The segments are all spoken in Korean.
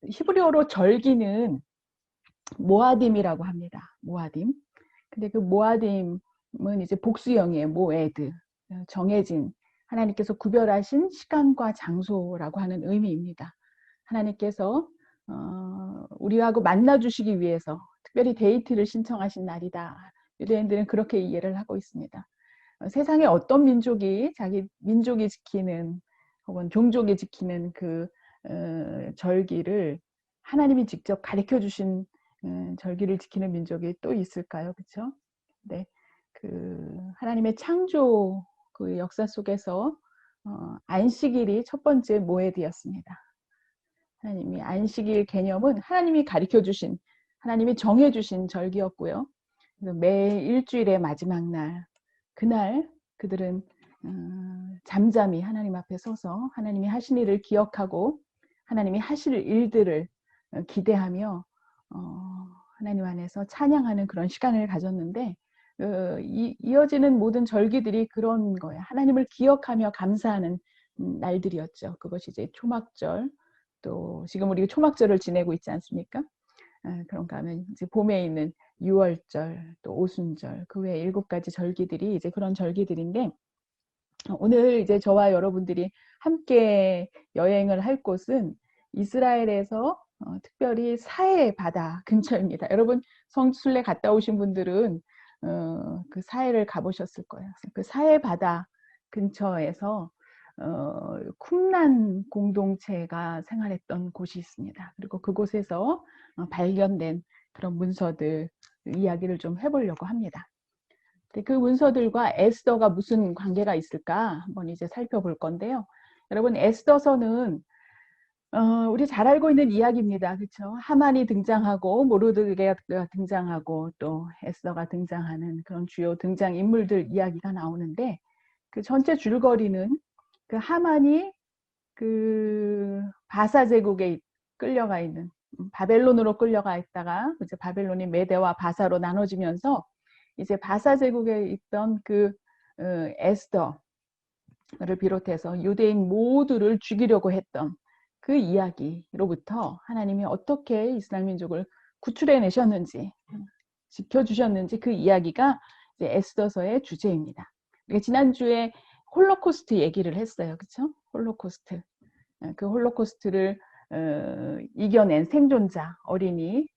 히브리어로 절기는 모아딤이라고 합니다. 모아딤. 근데 그 모아딤은 이제 복수형이에요. 모에드. 정해진, 하나님께서 구별하신 시간과 장소라고 하는 의미입니다. 하나님께서 우리하고 만나주시기 위해서 특별히 데이트를 신청하신 날이다. 유대인들은 그렇게 이해를 하고 있습니다. 세상에 어떤 민족이 자기 민족이 지키는 혹은 종족이 지키는 그 절기를 하나님이 직접 가르쳐 주신 절기를 지키는 민족이 또 있을까요? 그렇죠? 네, 그 하나님의 창조 그 역사 속에서 안식일이 첫 번째 모해드였습니다. 하나님이 안식일 개념은 하나님이 가르쳐 주신, 하나님이 정해 주신 절기였고요. 매 일주일의 마지막 날, 그날 그들은 잠잠히 하나님 앞에 서서 하나님이 하신 일을 기억하고 하나님이 하실 일들을 기대하며 하나님 안에서 찬양하는 그런 시간을 가졌는데, 이어지는 모든 절기들이 그런 거예요. 하나님을 기억하며 감사하는 날들이었죠. 그것이 이제 초막절, 또 지금 우리가 초막절을 지내고 있지 않습니까? 그런가 하면 이제 봄에 있는 유월절, 또 오순절, 그 외에 7가지 절기들이 이제 그런 절기들인데, 오늘 이제 저와 여러분들이 함께 여행을 할 곳은 이스라엘에서 특별히 사해 바다 근처입니다. 여러분 성지순례 갔다 오신 분들은 그 사해를 가보셨을 거예요. 그 사해 바다 근처에서 쿰란 공동체가 생활했던 곳이 있습니다. 그리고 그곳에서 발견된 그런 문서들 이야기를 좀 해보려고 합니다. 그 문서들과 에스더가 무슨 관계가 있을까 한번 이제 살펴볼 건데요. 여러분 에스더서는 우리 잘 알고 있는 이야기입니다. 그렇죠? 하만이 등장하고 모르드게가 등장하고 또 에스더가 등장하는 그런 주요 등장 인물들 이야기가 나오는데, 그 전체 줄거리는 그 하만이 그 바사 제국에 끌려가 있는, 바벨론으로 끌려가 있다가 이제 바벨론이 메대와 바사로 나눠지면서 이제 바사 제국에 있던 그 에스더를 비롯해서 유대인 모두를 죽이려고 했던 그 이야기로부터 하나님이 어떻게 이스라엘 민족을 구출해 내셨는지, 지켜주셨는지 그 이야기가 이제 에스더서의 주제입니다. 지난주에 홀로코스트 얘기를 했어요. 그렇죠? 홀로코스트. 그 홀로코스트를 이겨낸 생존자 어린이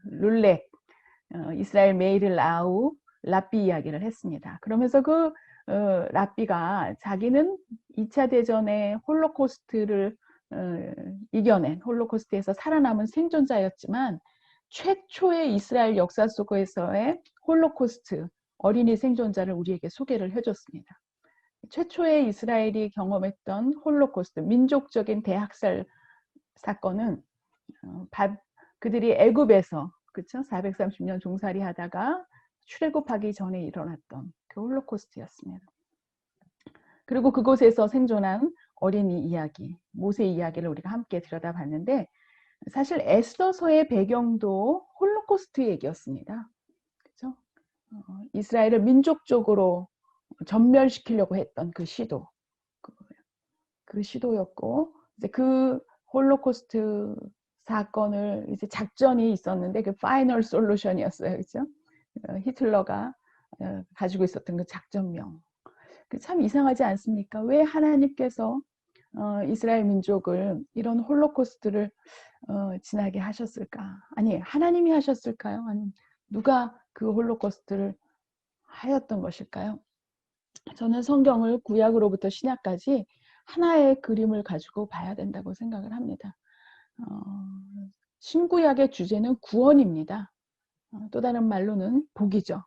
룰렉, 이스라엘 메이를 아우 라삐 이야기를 했습니다. 그러면서 그 라삐가 자기는 2차 대전의 홀로코스트를 이겨낸, 홀로코스트에서 살아남은 생존자였지만 최초의 이스라엘 역사 속에서의 홀로코스트 어린이 생존자를 우리에게 소개를 해줬습니다. 최초의 이스라엘이 경험했던 홀로코스트, 민족적인 대학살 사건은 그들이 애굽에서, 그렇죠? 430년 종살이 하다가 출애굽하기 전에 일어났던 그 홀로코스트였습니다. 그리고 그곳에서 생존한 어린이 이야기, 모세 이야기를 우리가 함께 들여다봤는데, 사실 에스더서의 배경도 홀로코스트 얘기였습니다. 그렇죠? 이스라엘을 민족적으로 전멸시키려고 했던 그 시도, 그 시도였고, 이제 그 홀로코스트 사건을 이제 작전이 있었는데 그 파이널 솔루션이었어요. 그렇죠? 히틀러가 가지고 있었던 그 작전명. 참 이상하지 않습니까? 왜 하나님께서 이스라엘 민족을 이런 홀로코스트를 지나게 하셨을까? 아니, 하나님이 하셨을까요? 아니, 누가 그 홀로코스트를 하였던 것일까요? 저는 성경을 구약으로부터 신약까지 하나의 그림을 가지고 봐야 된다고 생각을 합니다. 신구약의 주제는 구원입니다. 또 다른 말로는 복이죠.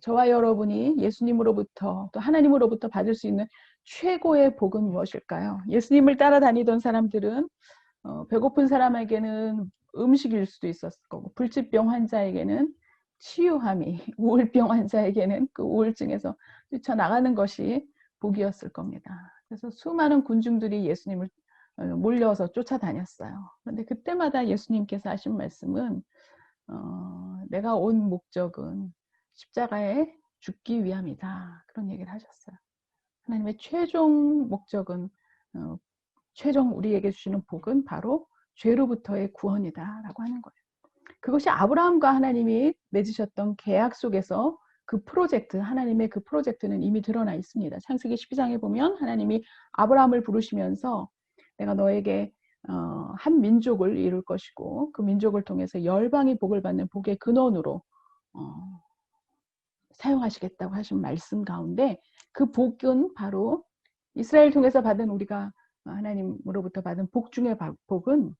저와 여러분이 예수님으로부터 또 하나님으로부터 받을 수 있는 최고의 복은 무엇일까요? 예수님을 따라다니던 사람들은 배고픈 사람에게는 음식일 수도 있었을 거고, 불치병 환자에게는 치유함이, 우울병 환자에게는 그 우울증에서 뛰쳐나가는 것이 복이었을 겁니다. 그래서 수많은 군중들이 예수님을 몰려서 쫓아다녔어요. 그런데 그때마다 예수님께서 하신 말씀은 내가 온 목적은 십자가에 죽기 위함이다. 그런 얘기를 하셨어요. 하나님의 최종 목적은 최종 우리에게 주시는 복은 바로 죄로부터의 구원이다라고 하는 거예요. 그것이 아브라함과 하나님이 맺으셨던 계약 속에서 그 프로젝트, 하나님의 그 프로젝트는 이미 드러나 있습니다. 창세기 12장에 보면 하나님이 아브라함을 부르시면서 내가 너에게 한 민족을 이룰 것이고 그 민족을 통해서 열방이 복을 받는 복의 근원으로 사용하시겠다고 하신 말씀 가운데 그 복은 바로 이스라엘 통해서 받은 우리가 하나님으로부터 받은 복 중의 복은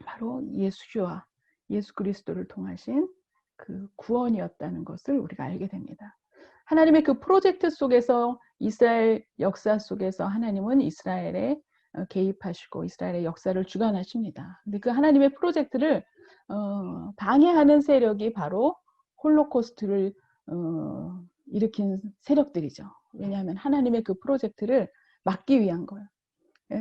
바로 예수와 예수 그리스도를 통하신 그 구원이었다는 것을 우리가 알게 됩니다. 하나님의 그 프로젝트 속에서 이스라엘 역사 속에서 하나님은 이스라엘에 개입하시고 이스라엘의 역사를 주관하십니다. 근데 그 하나님의 프로젝트를 방해하는 세력이 바로 홀로코스트를 일으킨 세력들이죠. 왜냐하면 하나님의 그 프로젝트를 막기 위한 거예요.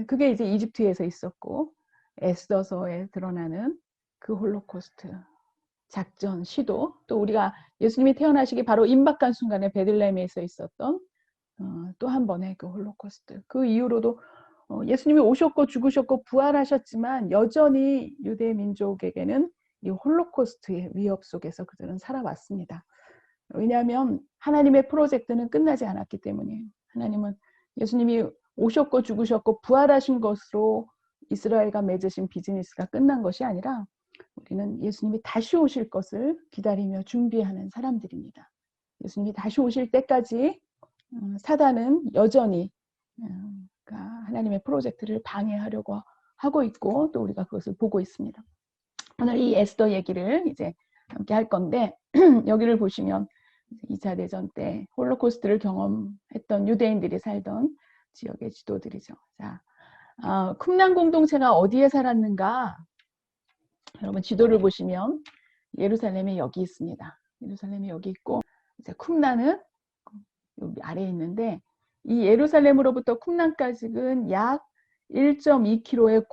그게 이제 이집트에서 있었고 에스더서에 드러나는 그 홀로코스트 작전 시도, 또 우리가 예수님이 태어나시기 바로 임박한 순간에 베들레헴에서 있었던 또 한 번의 그 홀로코스트. 그 이후로도 예수님이 오셨고 죽으셨고 부활하셨지만 여전히 유대 민족에게는 이 홀로코스트의 위협 속에서 그들은 살아왔습니다. 왜냐하면 하나님의 프로젝트는 끝나지 않았기 때문이에요. 하나님은 예수님이 오셨고 죽으셨고 부활하신 것으로 이스라엘과 맺으신 비즈니스가 끝난 것이 아니라 우리는 예수님이 다시 오실 것을 기다리며 준비하는 사람들입니다. 예수님이 다시 오실 때까지 사단은 여전히 하나님의 프로젝트를 방해하려고 하고 있고 또 우리가 그것을 보고 있습니다. 오늘 이 에스더 얘기를 이제 함께 할 건데 여기를 보시면 2차 대전 때 홀로코스트를 경험했던 유대인들이 살던 지역의 지도들이죠. 자, 쿰란 공동체가 어디에 살았는가? 여러분 지도를 보시면 예루살렘이 여기 있습니다. 예루살렘이 여기 있고 이제 쿰란은 여기 아래에 있는데 이 예루살렘으로부터 쿰란까지는 약 1.2km의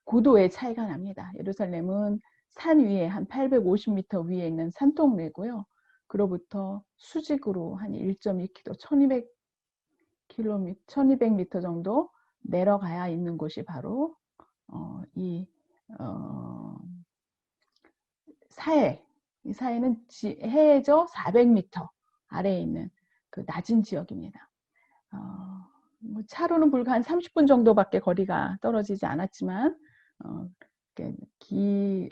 고도의 차이가 납니다. 예루살렘은 산 위에 한 850m 위에 있는 산동네고요. 그로부터 수직으로 한 1.2km, 1200m 정도 내려가야 있는 곳이 바로 사해. 이 사해는 해에저 400m 아래에 있는 그 낮은 지역입니다. 뭐 차로는 불과 한 30분 정도밖에 거리가 떨어지지 않았지만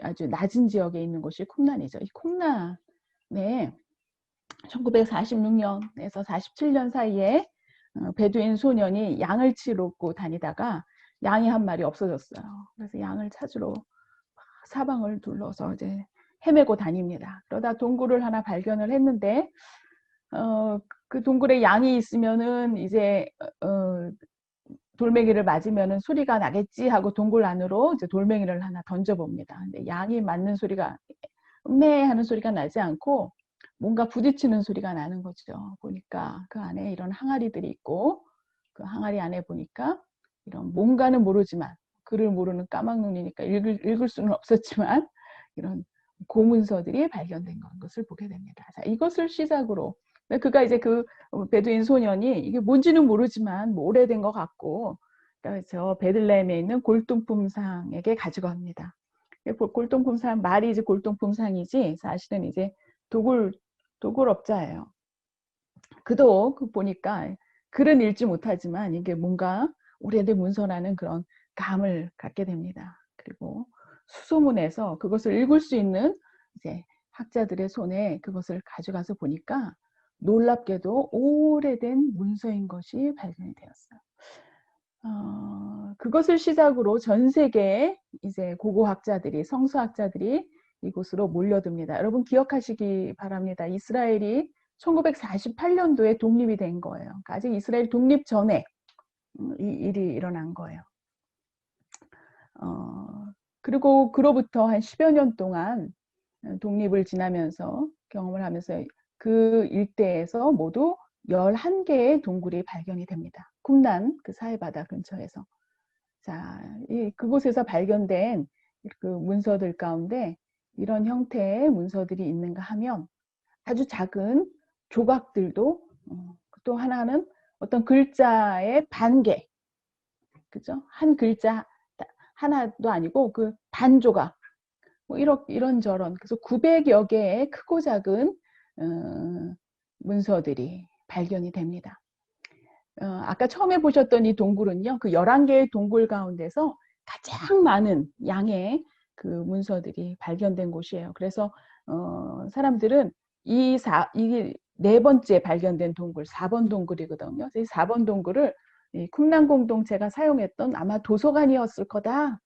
아주 낮은 지역에 있는 곳이 쿰란이죠. 이 쿰란에 1946년에서 47년 사이에 베두인 소년이 양을 치러고 다니다가 양이 한 마리 없어졌어요. 그래서 양을 찾으러 사방을 둘러서 이제 헤매고 다닙니다. 그러다 동굴을 하나 발견을 했는데 그 동굴에 양이 있으면은 이제 돌멩이를 맞으면은 소리가 나겠지 하고 동굴 안으로 이제 돌멩이를 하나 던져봅니다. 근데 양이 맞는 소리가 매 하는 소리가 나지 않고 뭔가 부딪히는 소리가 나는 거죠. 보니까 그 안에 이런 항아리들이 있고 그 항아리 안에 보니까 이런 뭔가는 모르지만 글을 모르는 까막눈이니까 읽을 수는 없었지만 이런 고문서들이 발견된 것을 보게 됩니다. 자, 이것을 시작으로 그가 이제 그 베두인 소년이 이게 뭔지는 모르지만 뭐 오래된 것 같고 저 베들레헴에 있는 골동품상에게 가지고 갑니다. 골동품상 말이 이제 골동품상이지 사실은 이제 도굴업자예요. 그도 보니까 글은 읽지 못하지만 이게 뭔가 오래된 문서라는 그런 감을 갖게 됩니다. 그리고 수소문해서 그것을 읽을 수 있는 이제 학자들의 손에 그것을 가져가서 보니까 놀랍게도 오래된 문서인 것이 발견이 되었어요. 그것을 시작으로 전 세계의 이제 고고학자들이 성서학자들이 이곳으로 몰려듭니다. 여러분 기억하시기 바랍니다. 이스라엘이 1948년도에 독립이 된 거예요. 그러니까 아직 이스라엘 독립 전에 이 일이 일어난 거예요. 그리고 그로부터 한 10여 년 동안 독립을 지나면서 경험을 하면서 그 일대에서 모두 11개의 동굴이 발견이 됩니다. 쿰란 그 사해바다 근처에서. 자, 그곳에서 발견된 그 문서들 가운데 이런 형태의 문서들이 있는가 하면 아주 작은 조각들도 또 하나는 어떤 글자의 반개, 그죠? 한 글자 하나도 아니고 그 반 조각, 뭐 이런저런, 그래서 900여 개의 크고 작은 문서들이 발견이 됩니다. 아까 처음에 보셨던 이 동굴은요, 그 11개의 동굴 가운데서 가장 많은 양의 그 문서들이 발견된 곳이에요. 그래서 사람들은 이게 네 번째 발견된 동굴, 4번 동굴이거든요. 이 4번 동굴을 이 쿰란 공동체가 사용했던 아마 도서관이었을 거다,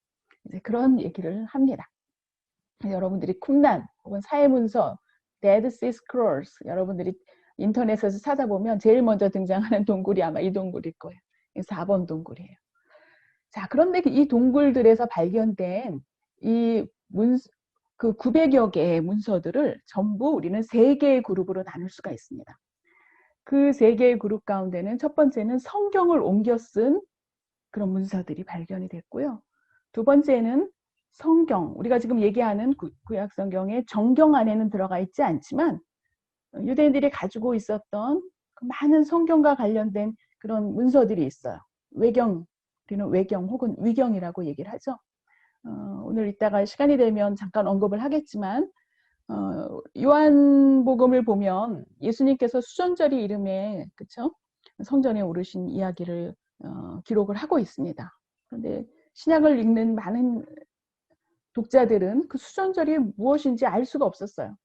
이제 그런 얘기를 합니다. 여러분들이 쿰란 혹은 사회문서, Dead Sea Scrolls, 여러분들이 인터넷에서 찾아보면 제일 먼저 등장하는 동굴이 아마 이 동굴일 거예요. 4번 동굴이에요. 자, 그런데 이 동굴들에서 발견된 그 900여 개의 문서들을 전부 우리는 3개의 그룹으로 나눌 수가 있습니다. 그 3개의 그룹 가운데는 첫 번째는 성경을 옮겨 쓴 그런 문서들이 발견이 됐고요. 두 번째는 성경, 우리가 지금 얘기하는 구약 성경의 정경 안에는 들어가 있지 않지만 유대인들이 가지고 있었던 그 많은 성경과 관련된 그런 문서들이 있어요. 외경, 우리는 외경 혹은 위경이라고 얘기를 하죠. 오늘 이따가 시간이 되면 잠깐 언급을 하겠지만 요한복음을 보면 예수님께서 수전절이 이름에, 그쵸? 성전에 오르신 이야기를 기록을 하고 있습니다. 그런데 신약을 읽는 많은 독자들은 그 수전절이 무엇인지 알 수가 없었어요.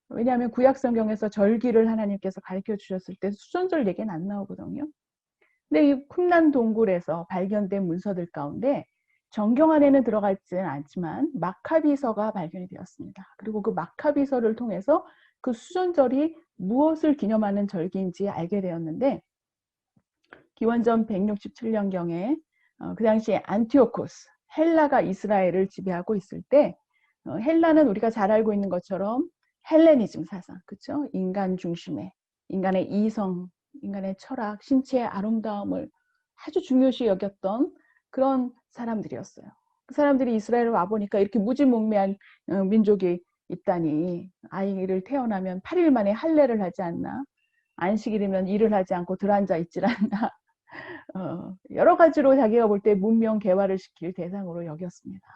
왜냐하면 구약 성경에서 절기를 하나님께서 가르쳐 주셨을 때 수전절 얘기는 안 나오거든요. 근데 이 쿰란 동굴에서 발견된 문서들 가운데 정경 안에는 들어가 있지는 않지만 마카비서가 발견이 되었습니다. 그리고 그 마카비서를 통해서 그 수전절이 무엇을 기념하는 절기인지 알게 되었는데, 기원전 167년경에 그 당시에 안티오코스, 헬라가 이스라엘을 지배하고 있을 때 헬라는 우리가 잘 알고 있는 것처럼 헬레니즘 사상, 그렇죠? 인간 중심의, 인간의 이성, 인간의 철학, 신체의 아름다움을 아주 중요시 여겼던 그런 사람들이었어요. 그 사람들이 이스라엘을 와보니까 이렇게 무지몽매한 민족이 있다니, 아이를 태어나면 8일 만에 할례를 하지 않나, 안식일이면 일을 하지 않고 들어앉아 있질 않나, 여러 가지로 자기가 볼 때 문명 개화를 시킬 대상으로 여겼습니다.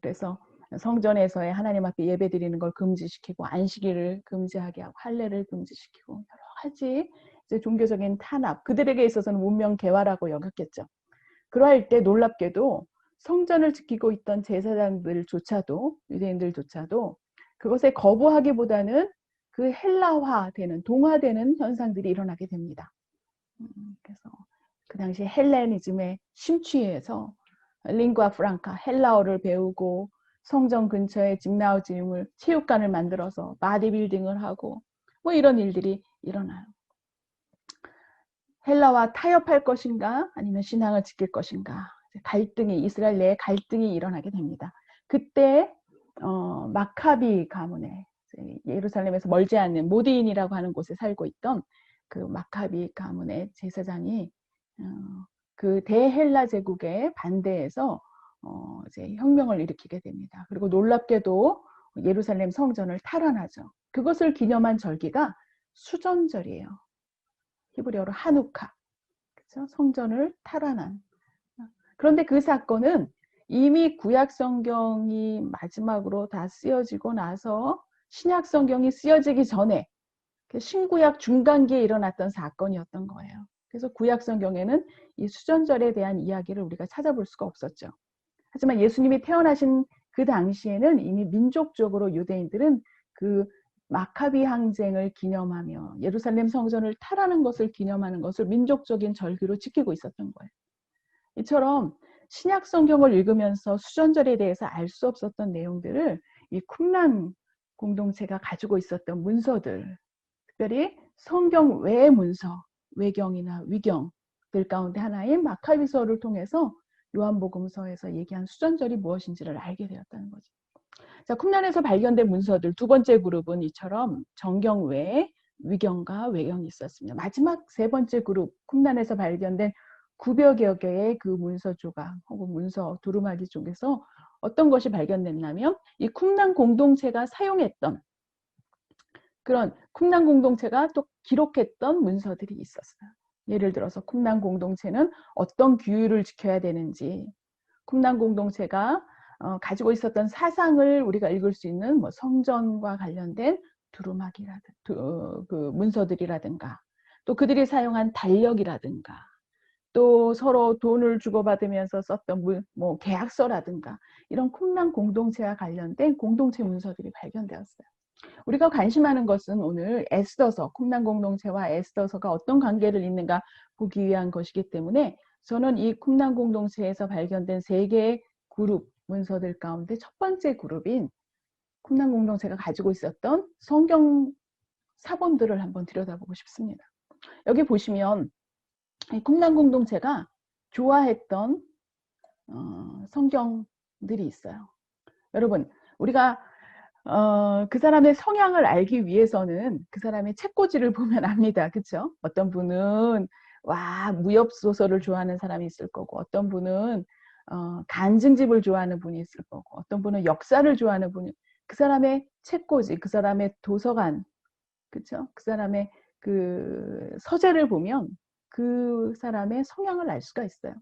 그래서 성전에서의 하나님 앞에 예배 드리는 걸 금지시키고 안식일을 금지하게 하고 할례를 금지시키고 여러 가지 이제 종교적인 탄압, 그들에게 있어서는 문명 개화라고 여겼겠죠. 그러할 때 놀랍게도 성전을 지키고 있던 제사장들조차도, 유대인들조차도 그것에 거부하기보다는 그 헬라화되는, 동화되는 현상들이 일어나게 됩니다. 그래서 그 당시 헬레니즘에 심취해서 링과 프랑카, 헬라어를 배우고 성전 근처에 짐나우지움을, 체육관을 만들어서 바디빌딩을 하고 뭐 이런 일들이 일어나요. 헬라와 타협할 것인가 아니면 신앙을 지킬 것인가, 갈등이, 이스라엘 내에 갈등이 일어나게 됩니다. 그때 마카비 가문에, 예루살렘에서 멀지 않는 모디인이라고 하는 곳에 살고 있던 그 마카비 가문의 제사장이 그 대헬라 제국에 반대해서 이제 혁명을 일으키게 됩니다. 그리고 놀랍게도 예루살렘 성전을 탈환하죠. 그것을 기념한 절기가 수전절이에요. 히브리어로 하누카, 그렇죠? 성전을 탈환한. 그런데 그 사건은 이미 구약 성경이 마지막으로 다 쓰여지고 나서 신약 성경이 쓰여지기 전에 신구약 중간기에 일어났던 사건이었던 거예요. 그래서 구약 성경에는 이 수전절에 대한 이야기를 우리가 찾아볼 수가 없었죠. 하지만 예수님이 태어나신 그 당시에는 이미 민족적으로 유대인들은 그 마카비 항쟁을 기념하며 예루살렘 성전을 탈하는 것을 기념하는 것을 민족적인 절기로 지키고 있었던 거예요. 이처럼 신약 성경을 읽으면서 수전절에 대해서 알 수 없었던 내용들을 이 쿰란 공동체가 가지고 있었던 문서들, 특별히 성경 외의 문서, 외경이나 위경들 가운데 하나인 마카비서를 통해서 요한복음서에서 얘기한 수전절이 무엇인지를 알게 되었다는 거죠. 자, 쿰란에서 발견된 문서들 두 번째 그룹은 이처럼 정경 외에 위경과 외경이 있었습니다. 마지막 세 번째 그룹, 쿰란에서 발견된 900여 개의 그 문서 조각 혹은 문서 두루마기 쪽에서 어떤 것이 발견됐냐면 이 쿰란 공동체가 사용했던, 그런 쿰란 공동체가 또 기록했던 문서들이 있었어요. 예를 들어서 쿰란 공동체는 어떤 규율을 지켜야 되는지, 쿰난 공동체가 가지고 있었던 사상을 우리가 읽을 수 있는 뭐 성전과 관련된 두루마기라든가 그 문서들이라든가 또 그들이 사용한 달력이라든가 또 서로 돈을 주고받으면서 썼던 뭐 계약서라든가 이런 쿰난 공동체와 관련된 공동체 문서들이 발견되었어요. 우리가 관심하는 것은 오늘 에스더서, 쿰난 공동체와 에스더서가 어떤 관계를 잇는가 보기 위한 것이기 때문에 저는 이 쿰난 공동체에서 발견된 3개의 그룹 문서들 가운데 첫 번째 그룹인 쿰난 공동체가 가지고 있었던 성경 사본들을 한번 들여다보고 싶습니다. 여기 보시면 쿰난 공동체가 좋아했던 성경들이 있어요. 여러분, 우리가 그 사람의 성향을 알기 위해서는 그 사람의 책꽂이를 보면 압니다. 그렇죠? 어떤 분은 무협 소설을 좋아하는 사람이 있을 거고, 어떤 분은 간증집을 좋아하는 분이 있을 거고, 어떤 분은 역사를 좋아하는 분이, 그 사람의 책꽂이, 그 사람의 도서관, 그렇죠? 그 사람의 그 서재를 보면 그 사람의 성향을 알 수가 있어요.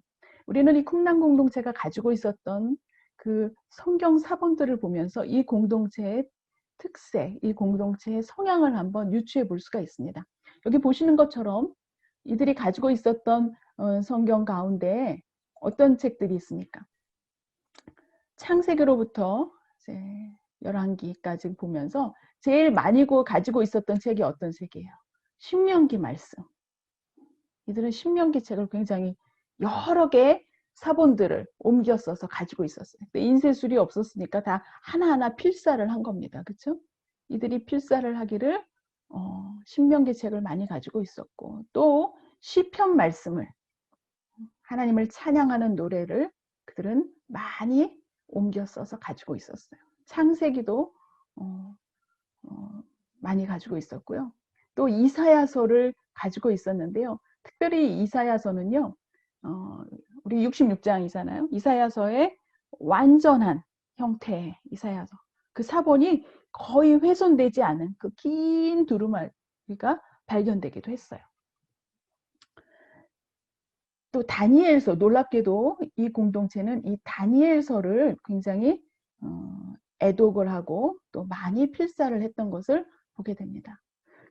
우리는 이 쿰난 공동체가 가지고 있었던 그 성경 사본들을 보면서 이 공동체의 특색, 이 공동체의 성향을 한번 유추해 볼 수가 있습니다. 여기 보시는 것처럼 이들이 가지고 있었던 성경 가운데 어떤 책들이 있습니까? 창세기로부터 이제 열왕기까지 보면서 제일 많이 가지고 있었던 책이 어떤 책이에요? 신명기 말씀. 이들은 신명기 책을 굉장히 여러 개의 사본들을 옮겨 써서 가지고 있었어요. 인쇄술이 없었으니까 다 하나하나 필사를 한 겁니다. 그렇죠? 이들이 필사를 하기를 신명기 책을 많이 가지고 있었고 또 시편 말씀을 하나님을 찬양하는 노래를 그들은 많이 옮겨 써서 가지고 있었어요. 창세기도 많이 가지고 있었고요. 또 이사야서를 가지고 있었는데요. 특별히 이사야서는요. 우리 66장이잖아요. 이사야서의 완전한 형태의 이사야서. 그 사본이 거의 훼손되지 않은 그 긴 두루마리가 발견되기도 했어요. 또 다니엘서, 놀랍게도 이 공동체는 이 다니엘서를 굉장히 애독을 하고 또 많이 필사를 했던 것을 보게 됩니다.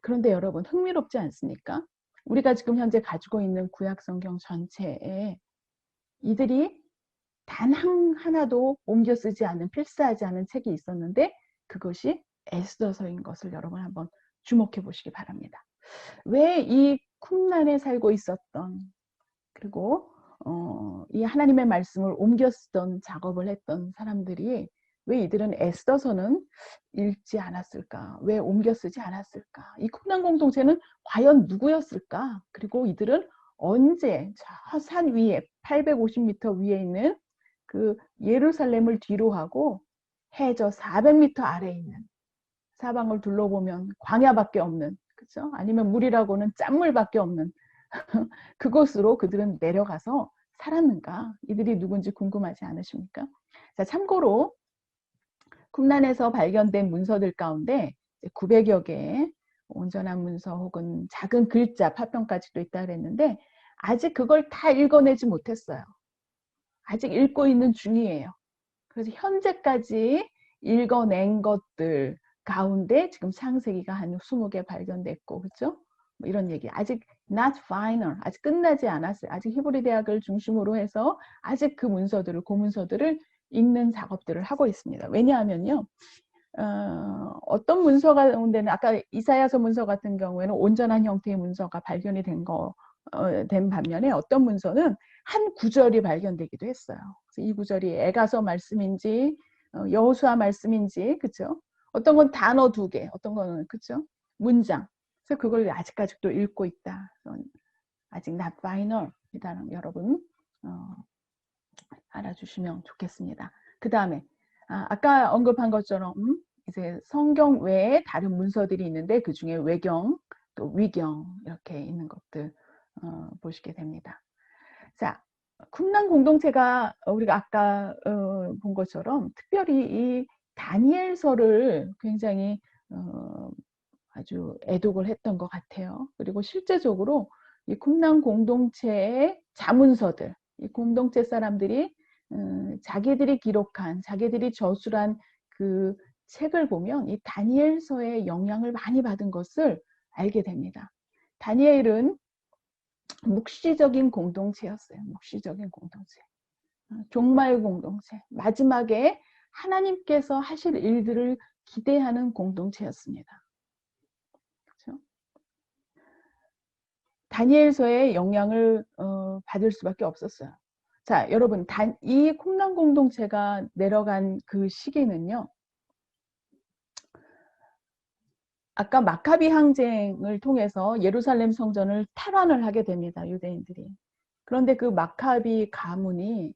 그런데 여러분 흥미롭지 않습니까? 우리가 지금 현재 가지고 있는 구약 성경 전체에 이들이 단 하나도 옮겨 쓰지 않은 필사하지 않은 책이 있었는데 그것이 에스더서인 것을 여러분 한번 주목해 보시기 바랍니다. 왜 이 쿰난에 살고 있었던 그리고 이 하나님의 말씀을 옮겨 쓰던 작업을 했던 사람들이 왜 이들은 에스더서는 읽지 않았을까? 왜 옮겨 쓰지 않았을까? 이 쿰난 공동체는 과연 누구였을까? 그리고 이들은 언제 저 산 위에 850m 위에 있는 그 예루살렘을 뒤로 하고 해저 400m 아래에 있는 사방을 둘러보면 광야밖에 없는 그렇죠? 아니면 물이라고는 짠물밖에 없는 그곳으로 그들은 내려가서 살았는가? 이들이 누군지 궁금하지 않으십니까? 자, 참고로 쿰난에서 발견된 문서들 가운데 900여 개의 온전한 문서 혹은 작은 글자 파편까지도 있다 그랬는데 아직 그걸 다 읽어내지 못했어요. 아직 읽고 있는 중이에요. 그래서 현재까지 읽어낸 것들 가운데 지금 창세기가 한 20개 발견됐고 그렇죠? 뭐 이런 얘기. 아직 not final. 아직 끝나지 않았어요. 아직 히브리 대학을 중심으로 해서 아직 그 문서들을 고문서들을 읽는 작업들을 하고 있습니다. 왜냐하면요. 어떤 문서 가운데는 아까 이사야서 문서 같은 경우에는 온전한 형태의 문서가 발견이 된 반면에 어떤 문서는 한 구절이 발견되기도 했어요. 그래서 이 구절이 에가서 말씀인지 여호수아 말씀인지 그렇죠? 어떤 건 단어 2개, 어떤 거는 그렇죠? 문장. 그래서 그걸 아직까지도 읽고 있다. 아직 not final 이라는 여러분 알아주시면 좋겠습니다. 그 다음에 아까 언급한 것처럼 이제 성경 외에 다른 문서들이 있는데 그 중에 외경 또 위경 이렇게 있는 것들 보시게 됩니다. 자, 쿰난 공동체가 우리가 아까 본 것처럼 특별히 이 다니엘서를 굉장히 아주 애독을 했던 것 같아요. 그리고 실제적으로 이 쿰난 공동체의 자문서들, 이 공동체 사람들이 자기들이 기록한, 자기들이 저술한 그 책을 보면 이 다니엘서의 영향을 많이 받은 것을 알게 됩니다. 다니엘은 묵시적인 공동체였어요. 묵시적인 공동체. 종말 공동체. 마지막에 하나님께서 하실 일들을 기대하는 공동체였습니다. 그렇죠? 다니엘서의 영향을 받을 수밖에 없었어요. 자, 여러분, 이 쿰란 공동체가 내려간 그 시기는요. 아까 마카비 항쟁을 통해서 예루살렘 성전을 탈환을 하게 됩니다. 유대인들이. 그런데 그 마카비 가문이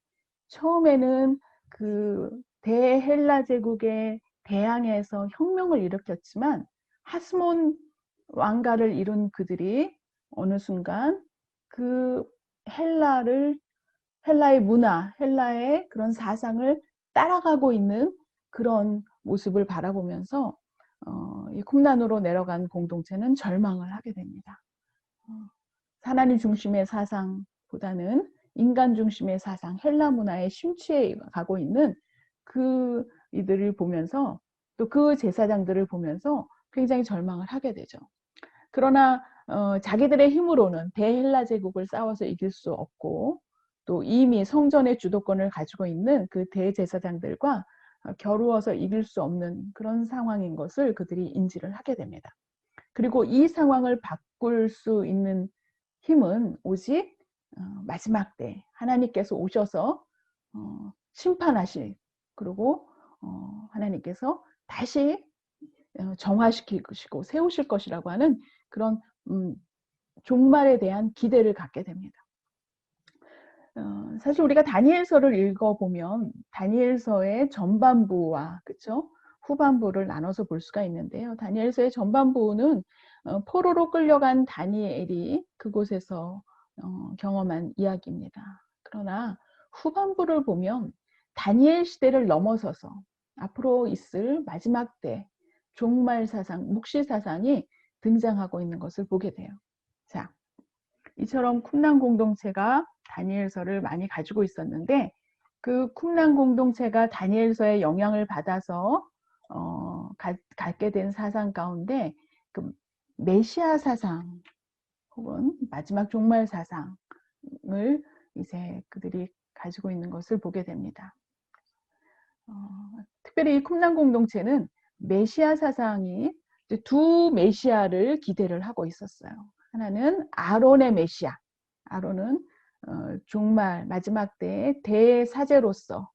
처음에는 그 대헬라 제국에 대항해서 혁명을 일으켰지만 하스몬 왕가를 이룬 그들이 어느 순간 그 헬라의 문화, 헬라의 그런 사상을 따라가고 있는 그런 모습을 바라보면서 이 쿰란으로 내려간 공동체는 절망을 하게 됩니다. 하나님 중심의 사상보다는 인간 중심의 사상, 헬라 문화에 심취해 가고 있는 그 이들을 보면서 또 그 제사장들을 보면서 굉장히 절망을 하게 되죠. 그러나 자기들의 힘으로는 대헬라 제국을 싸워서 이길 수 없고 또 이미 성전의 주도권을 가지고 있는 그 대제사장들과 겨루어서 이길 수 없는 그런 상황인 것을 그들이 인지를 하게 됩니다. 그리고 이 상황을 바꿀 수 있는 힘은 오직 마지막 때 하나님께서 오셔서 심판하실, 그리고 하나님께서 다시 정화시키시고 세우실 것이라고 하는 그런 종말에 대한 기대를 갖게 됩니다. 사실 우리가 다니엘서를 읽어보면 다니엘서의 전반부와 그쵸? 후반부를 나눠서 볼 수가 있는데요. 다니엘서의 전반부는 포로로 끌려간 다니엘이 그곳에서 경험한 이야기입니다. 그러나 후반부를 보면 다니엘 시대를 넘어서서 앞으로 있을 마지막 때 종말 사상, 묵시 사상이 등장하고 있는 것을 보게 돼요. 자, 이처럼 쿰란 공동체가 다니엘서를 많이 가지고 있었는데 그 쿰란 공동체가 다니엘서의 영향을 받아서 갖게 된 사상 가운데 그 메시아 사상 혹은 마지막 종말 사상을 이제 그들이 가지고 있는 것을 보게 됩니다. 특별히 이 쿰란 공동체는 메시아 사상이 두 메시아를 기대를 하고 있었어요. 하나는 아론의 메시아. 아론은 종말 마지막 때의 대사제로서의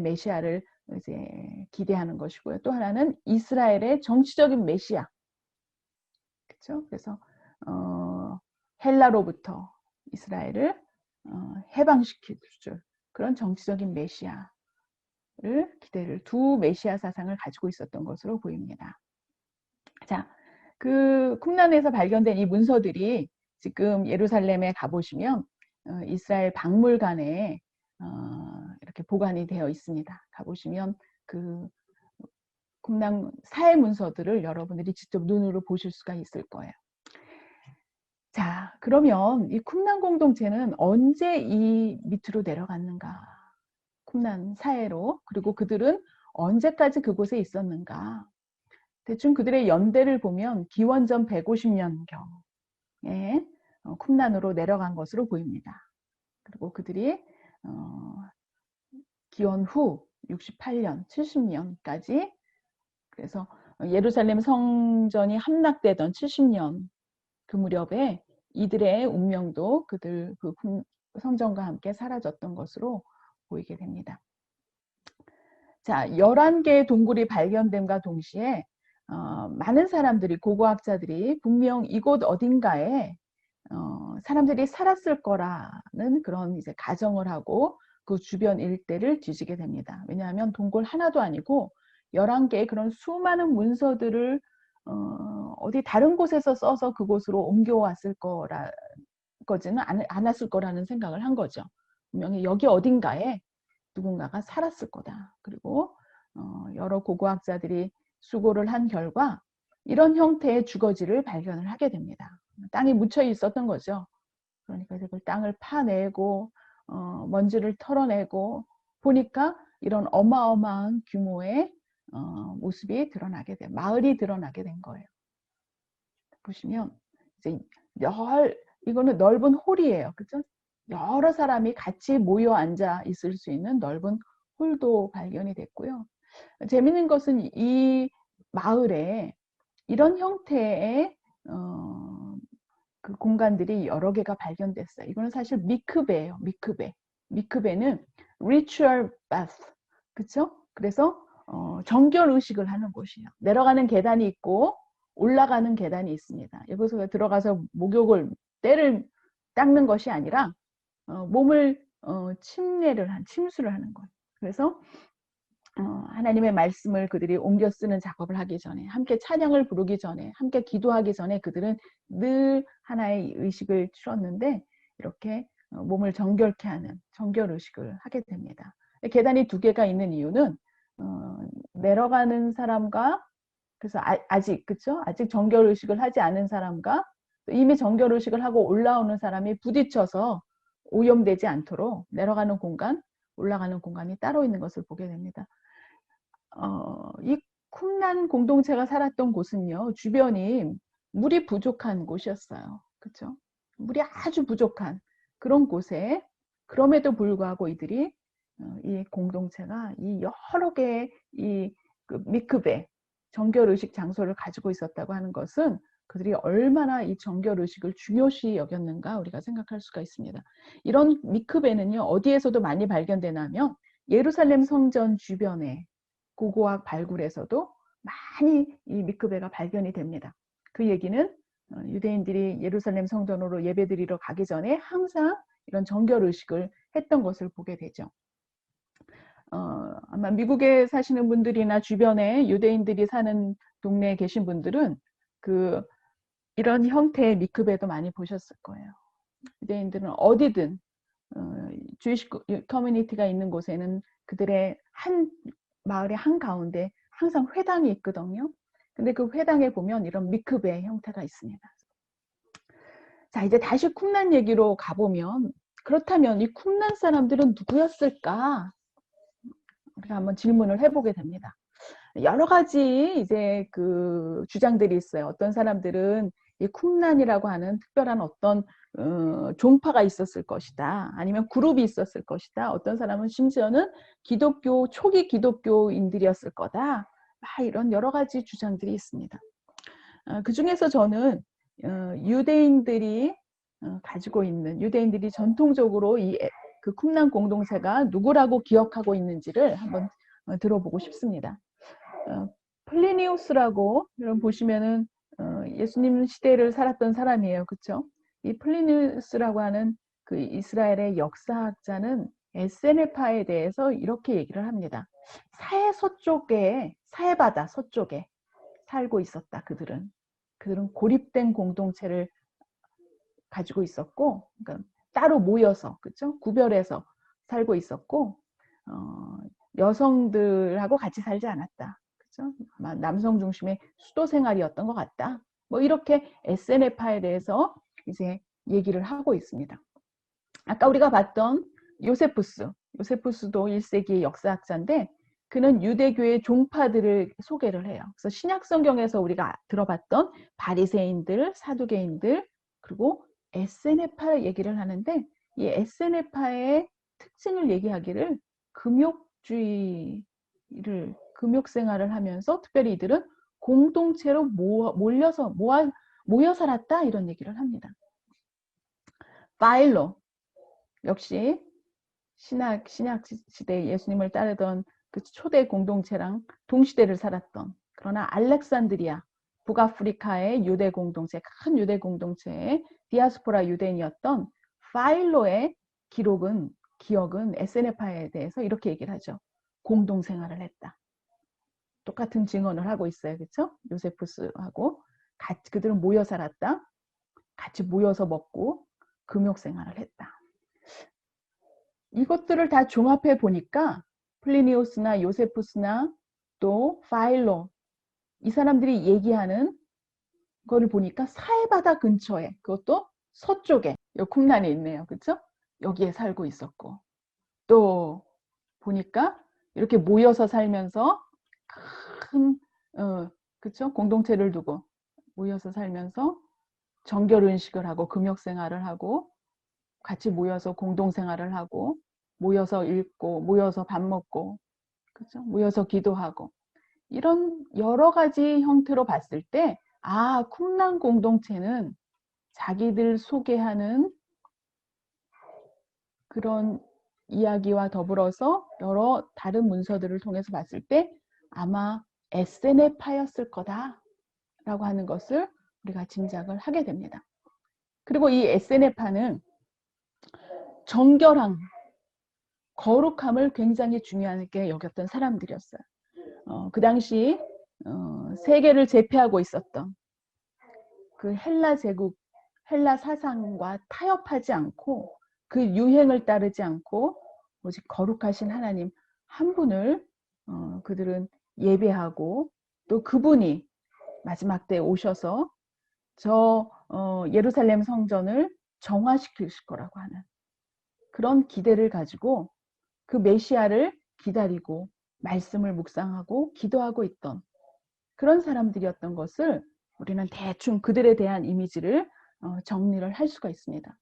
메시아를 이제 기대하는 것이고요. 또 하나는 이스라엘의 정치적인 메시아. 그렇죠? 그래서 헬라로부터 이스라엘을 해방시킬 줄 그런 정치적인 메시아. 두 메시아 사상을 가지고 있었던 것으로 보입니다. 자, 그 쿰란에서 발견된 이 문서들이 지금 예루살렘에 가보시면 이스라엘 박물관에 이렇게 보관이 되어 있습니다. 가보시면 그 쿰란 사회 문서들을 여러분들이 직접 눈으로 보실 수가 있을 거예요. 자, 그러면 이 쿰란 공동체는 언제 이 밑으로 내려갔는가? 쿰란 사회로. 그리고 그들은 언제까지 그곳에 있었는가? 대충 그들의 연대를 보면 기원전 150년경에 쿰란으로 내려간 것으로 보입니다. 그리고 그들이 기원 후 68년, 70년까지 그래서 예루살렘 성전이 함락되던 70년 그 무렵에 이들의 운명도 그들 그 성전과 함께 사라졌던 것으로 보이게 됩니다. 자, 11개의 동굴이 발견됨과 동시에 많은 사람들이, 고고학자들이 분명 이곳 어딘가에 사람들이 살았을 거라는 그런 이제 가정을 하고 그 주변 일대를 뒤지게 됩니다. 왜냐하면 동굴 하나도 아니고 11개의 그런 수많은 문서들을 어디 다른 곳에서 써서 그곳으로 옮겨왔을 거지는 않았을 거라는 생각을 한 거죠. 분명히 여기 어딘가에 누군가가 살았을 거다. 그리고 여러 고고학자들이 수고를 한 결과 이런 형태의 주거지를 발견을 하게 됩니다. 땅이 묻혀 있었던 거죠. 그러니까 그 땅을 파내고 먼지를 털어내고 보니까 이런 어마어마한 규모의 모습이 드러나게 돼, 마을이 드러나게 된 거예요. 보시면 이제 이거는 넓은 홀이에요, 그죠? 여러 사람이 같이 모여 앉아 있을 수 있는 넓은 홀도 발견이 됐고요. 재밌는 것은 이 마을에 이런 형태의 그 공간들이 여러 개가 발견됐어요. 이거는 사실 미크베예요. 미크베. 미크베는 ritual bath, 그렇죠? 그래서 정결 의식을 하는 곳이에요. 내려가는 계단이 있고 올라가는 계단이 있습니다. 여기서 들어가서 목욕을 때를 닦는 것이 아니라 몸을 침수를 하는 거예요. 그래서 하나님의 말씀을 그들이 옮겨 쓰는 작업을 하기 전에, 함께 찬양을 부르기 전에, 함께 기도하기 전에 그들은 늘 하나의 의식을 치렀는데 이렇게 몸을 정결케 하는 정결 의식을 하게 됩니다. 계단이 두 개가 있는 이유는 내려가는 사람과, 그래서 아직, 그쵸? 아직 정결 의식을 하지 않은 사람과 이미 정결 의식을 하고 올라오는 사람이 부딪혀서 오염되지 않도록 내려가는 공간, 올라가는 공간이 따로 있는 것을 보게 됩니다. 이 쿰란 공동체가 살았던 곳은요, 주변이 물이 부족한 곳이었어요. 그렇죠? 물이 아주 부족한 그런 곳에, 그럼에도 불구하고 이들이 이 공동체가 이 여러 개의 그 미크베, 정결의식 장소를 가지고 있었다고 하는 것은 그들이 얼마나 이 정결의식을 중요시 여겼는가 우리가 생각할 수가 있습니다. 이런 미크베는요, 어디에서도 많이 발견되냐면 예루살렘 성전 주변에 고고학 발굴에서도 많이 이 미크베가 발견이 됩니다. 그 얘기는 유대인들이 예루살렘 성전으로 예배드리러 가기 전에 항상 이런 정결의식을 했던 것을 보게 되죠. 아마 미국에 사시는 분들이나 주변에 유대인들이 사는 동네에 계신 분들은 이런 형태의 미크베도 많이 보셨을 거예요. 유대인들은 어디든 주이시 커뮤니티가 있는 곳에는 그들의 한 마을의 한가운데 항상 회당이 있거든요. 근데 그 회당에 보면 이런 미크베 형태가 있습니다. 자, 이제 다시 쿰란 얘기로 가보면, 그렇다면 이 쿰란 사람들은 누구였을까? 우리가 한번 질문을 해보게 됩니다. 여러 가지 이제 그 주장들이 있어요. 어떤 사람들은 이 쿰란이라고 하는 특별한 어떤 종파가 있었을 것이다. 아니면 그룹이 있었을 것이다. 어떤 사람은 심지어는 초기 기독교인들이었을 거다. 이런 여러 가지 주장들이 있습니다. 그 중에서 저는 유대인들이 가지고 있는, 유대인들이 전통적으로 그 쿰란 공동체가 누구라고 기억하고 있는지를 한번 들어보고 싶습니다. 플리니우스라고 여러분 보시면은 예수님 시대를 살았던 사람이에요. 그렇죠? 이 플리니우스라고 하는 그 이스라엘의 역사학자는 에세네파에 대해서 이렇게 얘기를 합니다. 사해바다 서쪽에 살고 있었다. 그들은 고립된 공동체를 가지고 있었고, 그러니까 따로 모여서, 그렇죠? 구별해서 살고 있었고, 여성들하고 같이 살지 않았다. 그렇죠? 남성 중심의 수도 생활이었던 것 같다. 뭐 이렇게 에세네파에 대해서 이제 얘기를 하고 있습니다. 아까 우리가 봤던 요세푸스도 1세기의 역사학자인데 그는 유대교의 종파들을 소개를 해요. 그래서 신약 성경에서 우리가 들어봤던 바리새인들, 사두개인들, 그리고 에세네파 얘기를 하는데 이 에세네파의 특징을 얘기하기를 금욕 생활을 하면서 특별히 이들은 공동체로 모여 살았다 이런 얘기를 합니다. 파일로 역시 신약 시대 예수님을 따르던 그 초대 공동체랑 동시대를 살았던, 그러나 알렉산드리아 북아프리카의 유대 공동체, 큰 유대 공동체의 디아스포라 유대인이었던 파일로의 기억은 에세네파에 대해서 이렇게 얘기를 하죠. 공동생활을 했다. 똑같은 증언을 하고 있어요. 그렇죠? 요세푸스하고 그들은 모여 살았다. 같이 모여서 먹고 금욕생활을 했다. 이것들을 다 종합해 보니까 플리니우스나 요세푸스나 또 파일로 이 사람들이 얘기하는 거를 보니까 사해바다 근처에, 그것도 서쪽에 쿰란에 있네요. 그렇죠? 여기에 살고 있었고 또 보니까 이렇게 모여서 살면서 큰 그쵸? 공동체를 두고 모여서 살면서 정결은식을 하고 금욕생활을 하고 같이 모여서 공동생활을 하고 모여서 읽고 모여서 밥 먹고 그쵸? 모여서 기도하고 이런 여러 가지 형태로 봤을 때 쿰란 공동체는 자기들 소개하는 그런 이야기와 더불어서 여러 다른 문서들을 통해서 봤을 때 아마 에세네파였을 거다라고 하는 것을 우리가 짐작을 하게 됩니다. 그리고 이 에세네파는 정결함, 거룩함을 굉장히 중요하게 여겼던 사람들이었어요. 그 당시 세계를 제패하고 있었던 그 헬라 제국, 헬라 사상과 타협하지 않고 그 유행을 따르지 않고 오직 거룩하신 하나님 한 분을 그들은 예배하고 또 그분이 마지막 때에 오셔서 저 예루살렘 성전을 정화시키실 거라고 하는 그런 기대를 가지고 그 메시아를 기다리고 말씀을 묵상하고 기도하고 있던 그런 사람들이었던 것을 우리는 대충 그들에 대한 이미지를 정리를 할 수가 있습니다.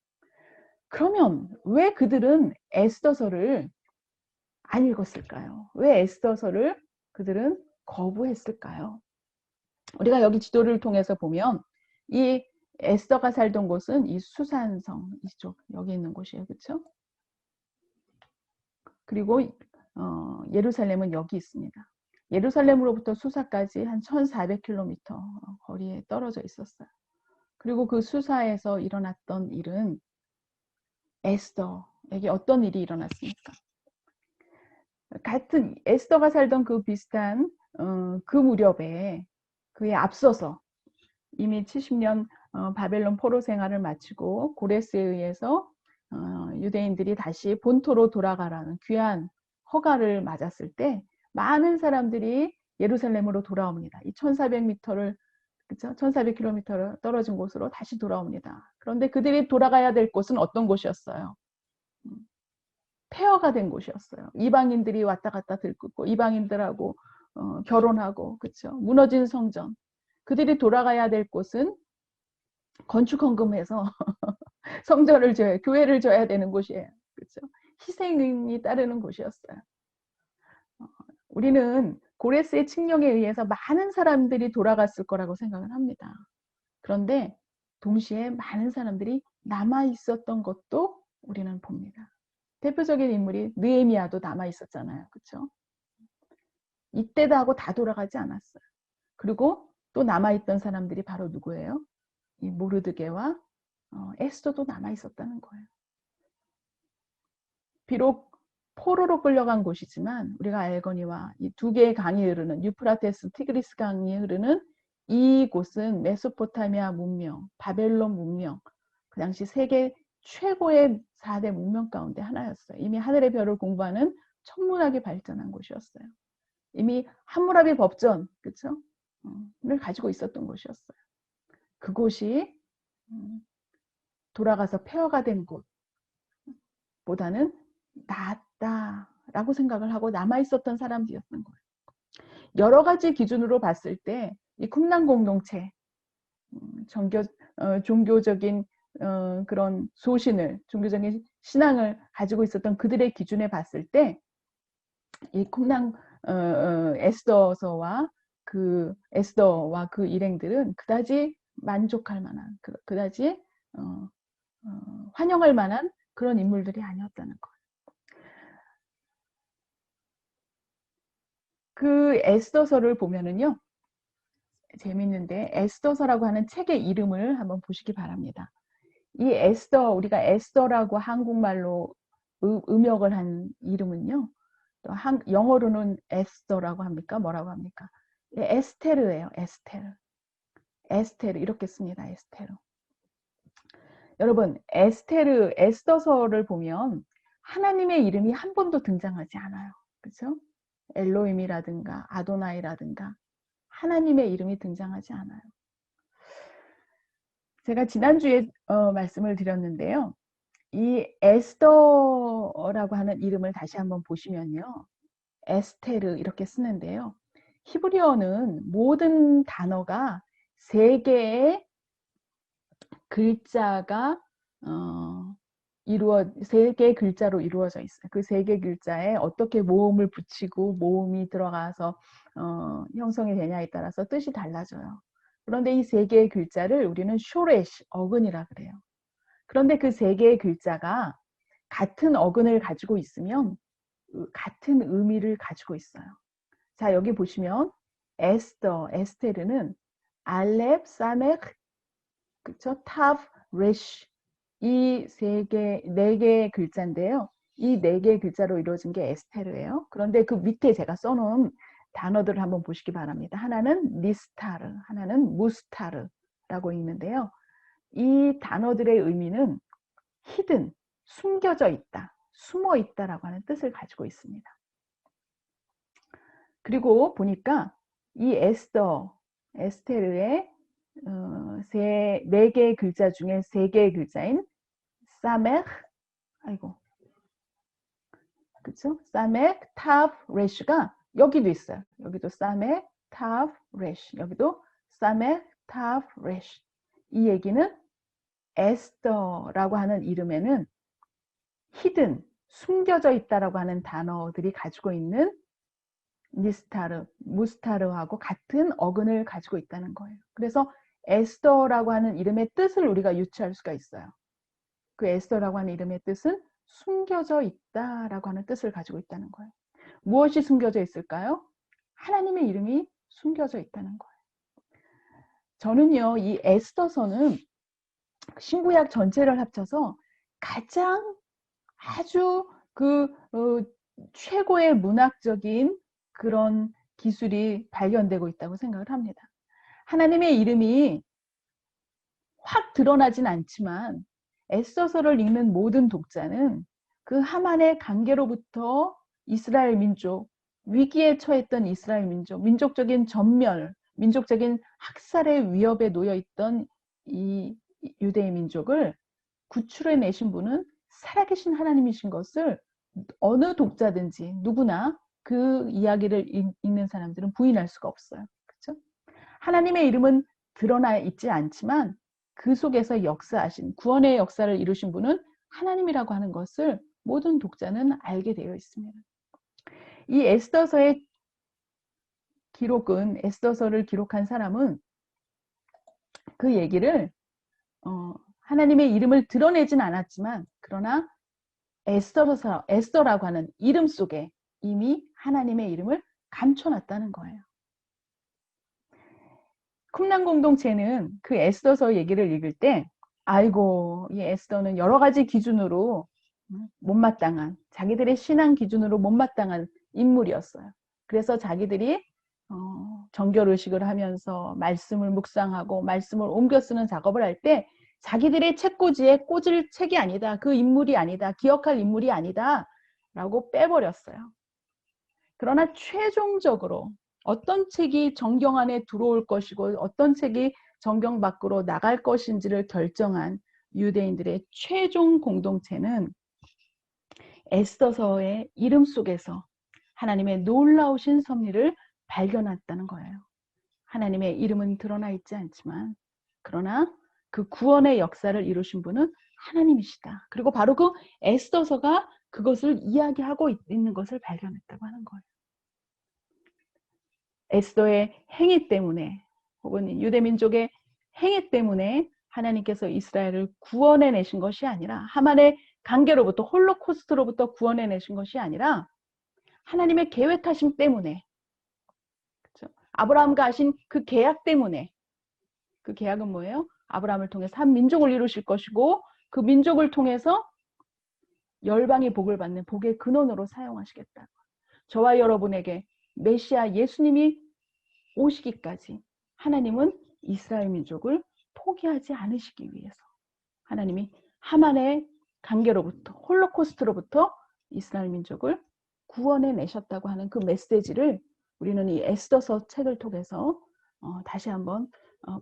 그러면 왜 그들은 에스더서를 안 읽었을까요? 왜 에스더서를 그들은 거부했을까요? 우리가 여기 지도를 통해서 보면 이 에스더가 살던 곳은 이 수산성 이쪽 여기 있는 곳이에요. 그렇죠? 그리고 예루살렘은 여기 있습니다. 예루살렘으로부터 수사까지 한 1400km 거리에 떨어져 있었어요. 그리고 그 수사에서 일어났던 일은 에스더에게 어떤 일이 일어났습니까? 같은 에스더가 살던 그 비슷한 그 무렵에 그에 앞서서 이미 70년 바벨론 포로 생활을 마치고 고레스에 의해서 유대인들이 다시 본토로 돌아가라는 귀한 허가를 맞았을 때 많은 사람들이 예루살렘으로 돌아옵니다. 이 1400m를 그렇죠? 1400km를 떨어진 곳으로 다시 돌아옵니다. 그런데 그들이 돌아가야 될 곳은 어떤 곳이었어요? 폐허가 된 곳이었어요. 이방인들이 왔다 갔다 들끓고 이방인들하고 결혼하고 그렇죠? 무너진 성전. 그들이 돌아가야 될 곳은 건축 헌금해서 성전을 줘야 교회를 줘야 되는 곳이에요. 그렇죠? 희생이 따르는 곳이었어요. 우리는 고레스의 칙령에 의해서 많은 사람들이 돌아갔을 거라고 생각을 합니다. 그런데 동시에 많은 사람들이 남아 있었던 것도 우리는 봅니다. 대표적인 인물이 느헤미야도 남아 있었잖아요. 그렇죠? 이때다 하고 다 돌아가지 않았어요. 그리고 또 남아 있던 사람들이 바로 누구예요? 이 모르드게와 에스더도 남아 있었다는 거예요. 비록 포로로 끌려간 곳이지만 우리가 알거니와 이 두 개의 강이 흐르는 유프라테스, 티그리스 강이 흐르는 이곳은 메소포타미아 문명, 바벨론 문명, 그 당시 세계 최고의 4대 문명 가운데 하나였어요. 이미 하늘의 별을 공부하는 천문학이 발전한 곳이었어요. 이미 함무라비 법전, 그쵸? 를 가지고 있었던 곳이었어요. 그곳이 돌아가서 폐허가 된 곳보다는 낫다라고 생각을 하고 남아있었던 사람들이었던 거예요. 여러 가지 기준으로 봤을 때 이 쿰란 공동체, 종교적인 그런 소신을, 종교적인 신앙을 가지고 있었던 그들의 기준에 봤을 때 이 쿰란 에스더와 그 일행들은 그다지 만족할 만한, 그다지 환영할 만한 그런 인물들이 아니었다는 거예요. 그 에스더서를 보면은요, 재밌는데 에스더서라고 하는 책의 이름을 한번 보시기 바랍니다. 이 에스더, 우리가 에스더라고 한국말로 음역을 한 이름은요, 또 영어로는 에스더라고 합니까? 뭐라고 합니까? 에스테르예요. 에스테르. 에스테르 이렇게 씁니다. 에스테르. 여러분, 에스더서를 보면 하나님의 이름이 한 번도 등장하지 않아요. 그렇죠? 엘로힘이라든가 아도나이라든가 하나님의 이름이 등장하지 않아요. 제가 지난주에 말씀을 드렸는데요. 이 에스더라고 하는 이름을 다시 한번 보시면요. 에스테르 이렇게 쓰는데요. 히브리어는 모든 단어가 세 개의 글자가 세 개의 글자로 이루어져 있어요. 그 세 개의 글자에 어떻게 모음을 붙이고 모음이 들어가서 형성이 되냐에 따라서 뜻이 달라져요. 그런데 이 세 개의 글자를 우리는 쇼레시, 어근이라 그래요. 그런데 그 세 개의 글자가 같은 어근을 가지고 있으면 같은 의미를 가지고 있어요. 자, 여기 보시면 에스테르는 알렙, 사메흐, 그쵸? 타브, 레쉬 이 네 개의 글자인데요. 이 네 개의 글자로 이루어진 게 에스테르예요. 그런데 그 밑에 제가 써놓은 단어들을 한번 보시기 바랍니다. 하나는 니스타르, 하나는 무스타르라고 있는데요. 이 단어들의 의미는 히든, 숨겨져 있다, 숨어 있다라고 하는 뜻을 가지고 있습니다. 그리고 보니까 이 에스테르의 네 개의 글자 중에 세 개의 글자인 사메흐, 아이고, 그쵸? 사메흐, 타브, 레쉬가 여기도 있어요. 여기도 사메흐, 타브, 레쉬, 여기도 사메흐, 타브, 레쉬. 이 얘기는 에스더라고 하는 이름에는 히든, 숨겨져 있다라고 하는 단어들이 가지고 있는 니스타르, 무스타르하고 같은 어근을 가지고 있다는 거예요. 그래서 에스더라고 하는 이름의 뜻을 우리가 유추할 수가 있어요. 그 에스더라고 하는 이름의 뜻은 숨겨져 있다라고 하는 뜻을 가지고 있다는 거예요. 무엇이 숨겨져 있을까요? 하나님의 이름이 숨겨져 있다는 거예요. 저는요, 이 에스더서는 신구약 전체를 합쳐서 가장 아주 최고의 문학적인 그런 기술이 발견되고 있다고 생각을 합니다. 하나님의 이름이 확 드러나진 않지만 에스더서를 읽는 모든 독자는 그 하만의 관계로부터 이스라엘 민족, 위기에 처했던 이스라엘 민족, 민족적인 전멸, 민족적인 학살의 위협에 놓여있던 이 유대의 민족을 구출해내신 분은 살아계신 하나님이신 것을 어느 독자든지 누구나 그 이야기를 읽는 사람들은 부인할 수가 없어요. 그렇죠? 하나님의 이름은 드러나 있지 않지만 그 속에서 역사하신 구원의 역사를 이루신 분은 하나님이라고 하는 것을 모든 독자는 알게 되어 있습니다. 이 에스더서의 기록은 에스더서를 기록한 사람은 그 얘기를 하나님의 이름을 드러내진 않았지만 그러나 에스더라고 하는 이름 속에 이미 하나님의 이름을 감춰놨다는 거예요. 쿰란 공동체는 그 에스더서 얘기를 읽을 때 아이고 이 에스더는 여러 가지 기준으로 못마땅한 자기들의 신앙 기준으로 못마땅한 인물이었어요. 그래서 자기들이 정결의식을 하면서 말씀을 묵상하고 말씀을 옮겨 쓰는 작업을 할 때 자기들의 책꽂이에 꽂을 책이 아니다. 그 인물이 아니다. 기억할 인물이 아니다. 라고 빼버렸어요. 그러나 최종적으로 어떤 책이 정경 안에 들어올 것이고 어떤 책이 정경 밖으로 나갈 것인지를 결정한 유대인들의 최종 공동체는 에스더서의 이름 속에서 하나님의 놀라우신 섭리를 발견했다는 거예요. 하나님의 이름은 드러나 있지 않지만 그러나 그 구원의 역사를 이루신 분은 하나님이시다. 그리고 바로 그 에스더서가 그것을 이야기하고 있는 것을 발견했다고 하는 거예요. 에스더의 행위 때문에 혹은 유대민족의 행위 때문에 하나님께서 이스라엘을 구원해내신 것이 아니라 하만의 관계로부터 홀로코스트로부터 구원해내신 것이 아니라 하나님의 계획하심 때문에 그렇죠? 아브라함과 하신 그 계약 때문에 그 계약은 뭐예요? 아브라함을 통해서 한 민족을 이루실 것이고 그 민족을 통해서 열방이 복을 받는 복의 근원으로 사용하시겠다. 저와 여러분에게 메시아 예수님이 오시기까지 하나님은 이스라엘 민족을 포기하지 않으시기 위해서 하나님이 하만의 관계로부터 홀로코스트로부터 이스라엘 민족을 구원해 내셨다고 하는 그 메시지를 우리는 이 에스더서 책을 통해서 다시 한번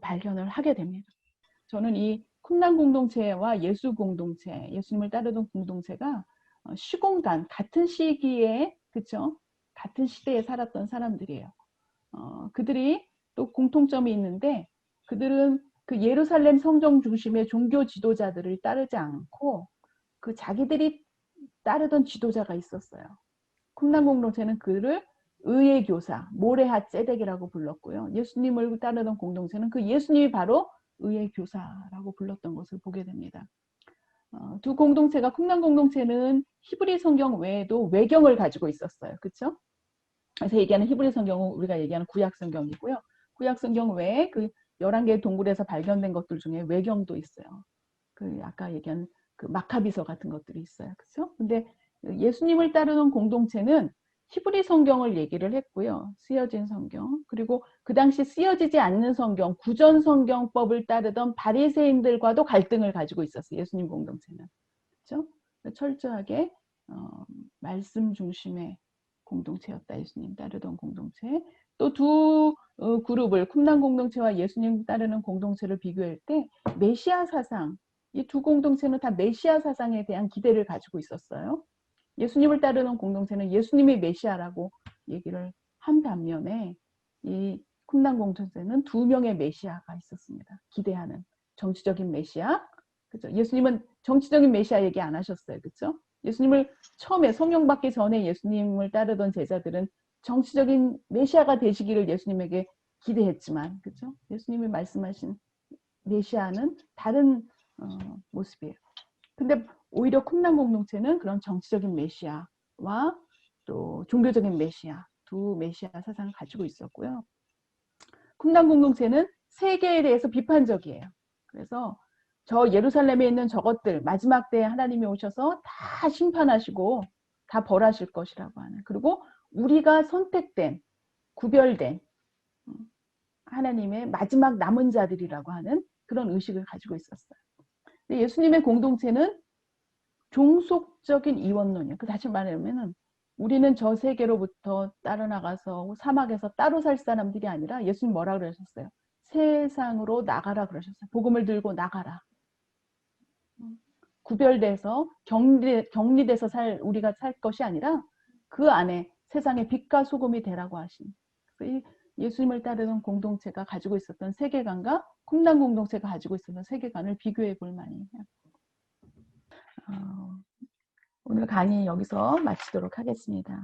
발견을 하게 됩니다. 저는 이 쿰란 공동체와 예수 공동체, 예수님을 따르던 공동체가 시공간, 같은 시기에, 그쵸? 같은 시대에 살았던 사람들이에요. 그들이 또 공통점이 있는데, 그들은 그 예루살렘 성경 중심의 종교 지도자들을 따르지 않고 그 자기들이 따르던 지도자가 있었어요. 쿰란 공동체는 그를 의의 교사, 모레하 ጼ덱이라고 불렀고요. 예수님을 따르던 공동체는 그 예수님이 바로 의의 교사라고 불렀던 것을 보게 됩니다. 두 공동체가, 쿰란 공동체는 히브리 성경 외에도 외경을 가지고 있었어요. 그렇죠? 그래서 얘기하는 히브리 성경은 우리가 얘기하는 구약 성경이고요. 구약 성경 외에 그 11개의 동굴에서 발견된 것들 중에 외경도 있어요. 그 아까 얘기한 그 마카비서 같은 것들이 있어요. 그렇죠? 근데 예수님을 따르는 공동체는 히브리 성경을 얘기를 했고요. 쓰여진 성경. 그리고 그 당시 쓰여지지 않는 성경, 구전 성경법을 따르던 바리새인들과도 갈등을 가지고 있었어요. 예수님 공동체는. 그렇죠? 철저하게 말씀 중심의 공동체였다. 예수님 따르던 공동체. 또 두 그룹을, 쿰란 공동체와 예수님 따르는 공동체를 비교할 때 메시아 사상, 이 두 공동체는 다 메시아 사상에 대한 기대를 가지고 있었어요. 예수님을 따르는 공동체는 예수님이 메시아라고 얘기를 한 반면에 이 쿰란 공동체는 두 명의 메시아가 있었습니다. 기대하는 정치적인 메시아. 그죠? 예수님은 정치적인 메시아 얘기 안 하셨어요. 그렇죠? 예수님을 처음에 성령 받기 전에 예수님을 따르던 제자들은 정치적인 메시아가 되시기를 예수님에게 기대했지만, 그렇죠? 예수님이 말씀하신 메시아는 다른 모습이에요. 근데 오히려 쿰란 공동체는 그런 정치적인 메시아와 또 종교적인 메시아, 두 메시아 사상을 가지고 있었고요. 쿰란 공동체는 세계에 대해서 비판적이에요. 그래서 저 예루살렘에 있는 저것들 마지막 때에 하나님이 오셔서 다 심판하시고 다 벌하실 것이라고 하는, 그리고 우리가 선택된, 구별된 하나님의 마지막 남은 자들이라고 하는 그런 의식을 가지고 있었어요. 근데 예수님의 공동체는 종속적인 이원론이에요. 다시 말하면은 우리는 저 세계로부터 따로 나가서 사막에서 따로 살 사람들이 아니라 예수님 뭐라 그러셨어요? 세상으로 나가라 그러셨어요. 복음을 들고 나가라. 구별돼서 격리돼서 우리가 살 것이 아니라 그 안에 세상의 빛과 소금이 되라고 하신. 예수님을 따르는 공동체가 가지고 있었던 세계관과 쿰란 공동체가 가지고 있었던 세계관을 비교해 볼 만해요. 오늘 강의 여기서 마치도록 하겠습니다.